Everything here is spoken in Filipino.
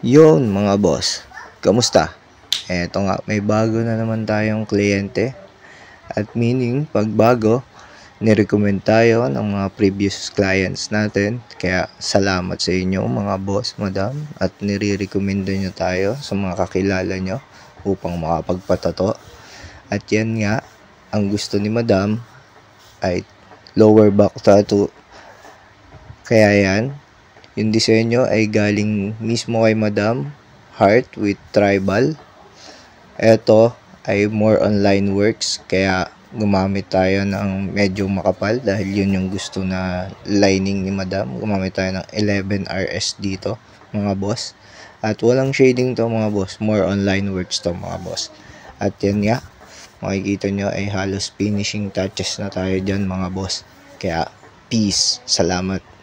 Yon mga boss, kamusta? Eto nga, may bago na naman tayong kliyente. At meaning, pag bago, nirecommend tayo ng mga previous clients natin. Kaya salamat sa inyo mga boss, madam. At nire-recommend nyo tayo sa mga kakilala nyo upang makapagpatato. At yan nga, ang gusto ni madam ay lower back tattoo. Kaya yan, yung disenyo ay galing mismo kay Madam, Heart with Tribal. Ito ay more on line works, kaya gumamit tayo ng medyo makapal dahil yun yung gusto na lining ni Madam. Gumamit tayo ng 11RS dito mga boss. At walang shading to mga boss, more on line works to mga boss. At yan nga, makikita nyo ay halos finishing touches na tayo dyan mga boss. Kaya peace, salamat.